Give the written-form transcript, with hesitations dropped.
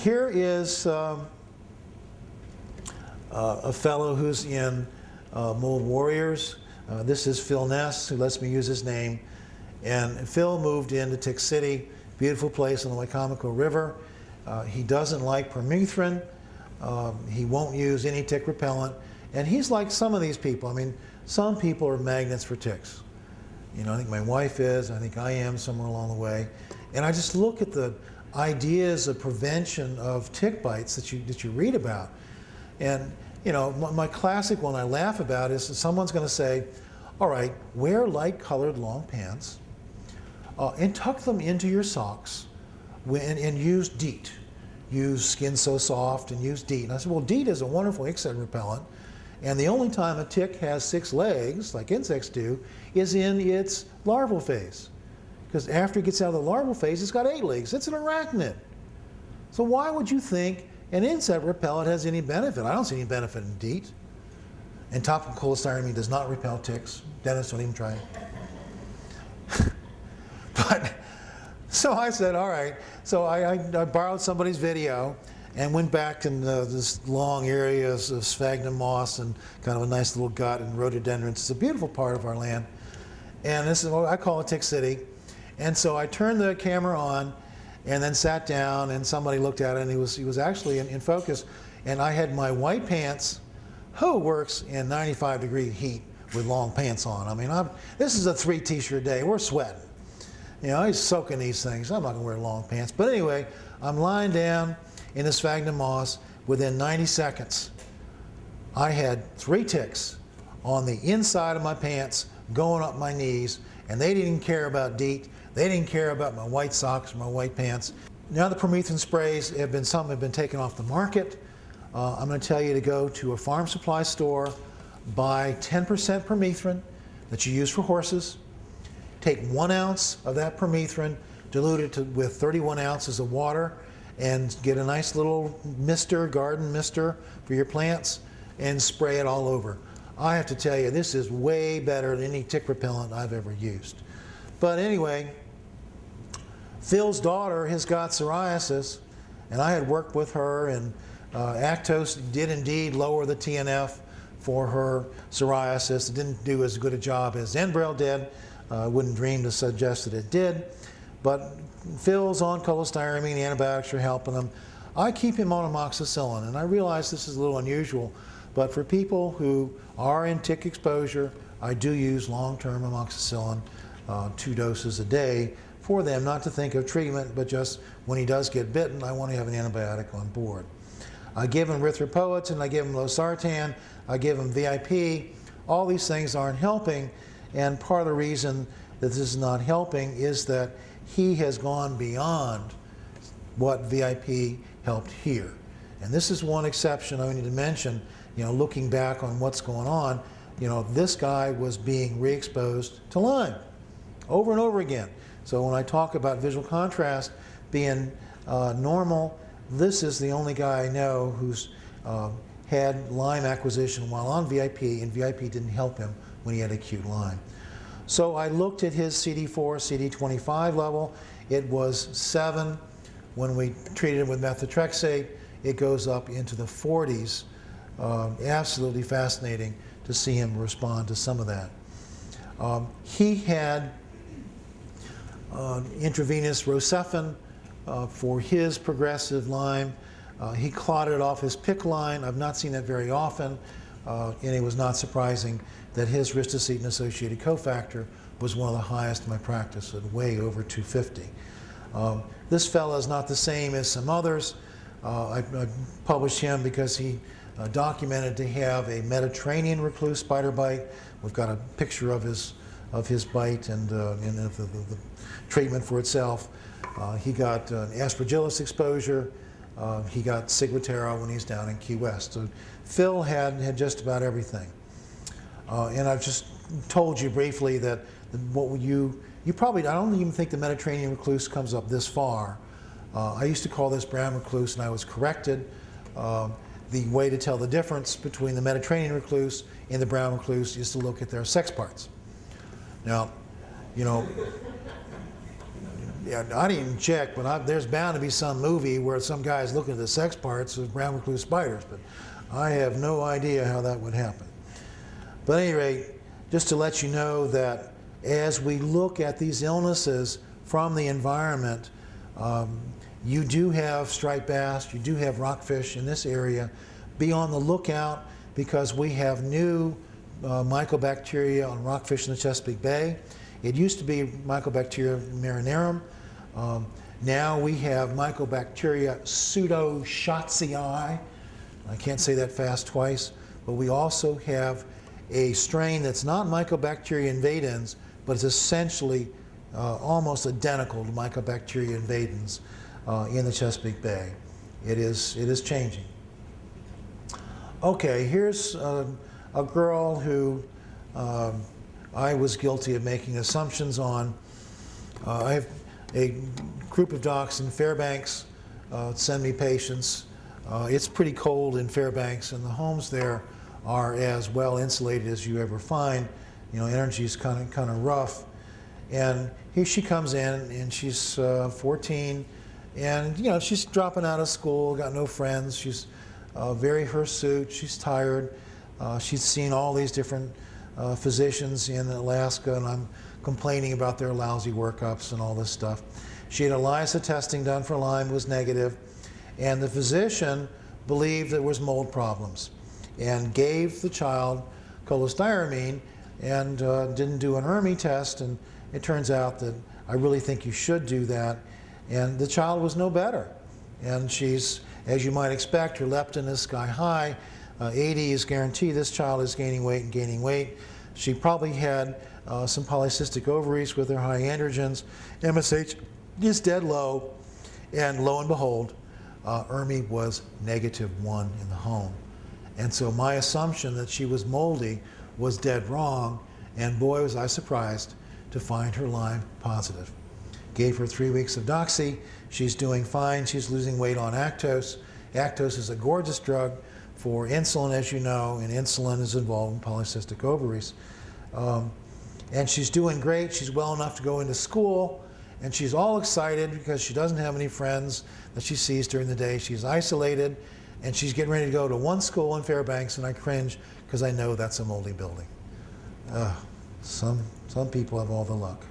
here is a fellow who's in Mold Warriors. This is Phil Ness, who lets me use his name. And Phil moved into Tick City, beautiful place on the Wicomico River. He doesn't like permethrin. He won't use any tick repellent. And he's like some of these people. I mean, some people are magnets for ticks. You know, I think my wife is, I think I am somewhere along the way. And I just look at the ideas of prevention of tick bites that you read about. And, you know, my classic one I laugh about is someone's going to say, all right, wear light colored long pants and tuck them into your socks and use DEET. Use Skin So Soft and use DEET. And I said, well, DEET is a wonderful insect repellent. And the only time a tick has 6 legs, like insects do, is in its larval phase. Because after it gets out of the larval phase, it's got 8 legs. It's an arachnid. So why would you think an insect repellent has any benefit? I don't see any benefit in DEET. And topical cholestyramine does not repel ticks. Dennis, don't even try it. But, so I said, all right. So I borrowed somebody's video and went back in this long areas of sphagnum moss and kind of a nice little gut and rhododendrons. It's a beautiful part of our land. And this is what I call it Tick City. And so I turned the camera on and then sat down, and somebody looked at it, and he was actually in focus. And I had my white pants. Who works in 95-degree heat with long pants on? I mean, this is a 3 t-shirt day. We're sweating. You know, he's soaking these things. I'm not going to wear long pants. But anyway, I'm lying down in the sphagnum moss. Within 90 seconds, I had 3 ticks on the inside of my pants going up my knees, and they didn't care about DEET. They didn't care about my white socks or my white pants. Now the permethrin sprays have been taken off the market. I'm going to tell you to go to a farm supply store, buy 10% permethrin that you use for horses. Take 1 ounce of that permethrin, dilute it with 31 ounces of water, and get a nice little mister, garden mister for your plants, and spray it all over. I have to tell you, this is way better than any tick repellent I've ever used. But anyway, Phil's daughter has got psoriasis, and I had worked with her, and Actos did indeed lower the TNF for her psoriasis. It didn't do as good a job as Enbrel did. I wouldn't dream to suggest that it did. But Phil's on cholestyramine, antibiotics are helping him. I keep him on amoxicillin, and I realize this is a little unusual, but for people who are in tick exposure, I do use long-term amoxicillin, 2 doses a day for them, not to think of treatment, but just when he does get bitten, I want to have an antibiotic on board. I give him erythropoietin, I give him losartan, I give him VIP. All these things aren't helping, and part of the reason that this is not helping is that he has gone beyond what VIP helped here. And this is one exception I need to mention, you know, looking back on what's going on, you know, this guy was being re-exposed to Lyme over and over again. So when I talk about visual contrast being normal, this is the only guy I know who's had Lyme acquisition while on VIP, and VIP didn't help him when he had acute Lyme. So I looked at his CD4, CD25 level. It was 7. When we treated him with methotrexate, it goes up into the 40s. Absolutely fascinating to see him respond to some of that. He had intravenous Rocephin for his progressive Lyme. He clotted off his PICC line. I've not seen that very often, and it was not surprising that his ristocetin-associated cofactor was one of the highest in my practice, at way over 250. This fella is not the same as some others. I published him because he documented to have a Mediterranean recluse spider bite. We've got a picture of his bite and the treatment for itself. He got an Aspergillus exposure. He got Ciguatera when he's down in Key West. So Phil had just about everything. And I've just told you briefly that what you probably, I don't even think the Mediterranean recluse comes up this far. I used to call this brown recluse, and I was corrected. The way to tell the difference between the Mediterranean recluse and the brown recluse is to look at their sex parts. Now, you know, Yeah, I didn't even check, but there's bound to be some movie where some guy's looking at the sex parts of brown recluse spiders, but I have no idea how that would happen. But at any rate, just to let you know that as we look at these illnesses from the environment, you do have striped bass, you do have rockfish in this area. Be on the lookout because we have new mycobacteria on rockfish in the Chesapeake Bay. It used to be Mycobacteria marinarum. Now we have Mycobacteria pseudoschatzii. I can't say that fast twice, but we also have a strain that's not Mycobacteria invadens, but it's essentially almost identical to Mycobacteria invadens in the Chesapeake Bay. It is changing. Okay, here's a girl who I was guilty of making assumptions on. I have a group of docs in Fairbanks send me patients. It's pretty cold in Fairbanks, and the homes there are as well insulated as you ever find. You know, energy is kind of rough. And here she comes in, and she's 14, and you know, she's dropping out of school, got no friends. She's very hirsute. She's tired. She's seen all these different physicians in Alaska, and I'm complaining about their lousy workups and all this stuff. She had ELISA testing done for Lyme, was negative, and the physician believed there was mold problems and gave the child cholestyramine and didn't do an ERMI test, and it turns out that I really think you should do that, and the child was no better. And she's, as you might expect, her leptin is sky high. 80 is guaranteed this child is gaining weight and gaining weight. She probably had some polycystic ovaries with her high androgens. MSH is dead low, and lo and behold, ERMI was -1 in the home. And so my assumption that she was moldy was dead wrong, and boy was I surprised to find her Lyme positive. Gave her 3 weeks of doxy. She's doing fine. She's losing weight on Actos. Actos is a gorgeous drug for insulin, as you know, and insulin is involved in polycystic ovaries. And she's doing great. She's well enough to go into school, and she's all excited because she doesn't have any friends that she sees during the day. She's isolated, and she's getting ready to go to one school in Fairbanks, and I cringe because I know that's a moldy building. Some people have all the luck.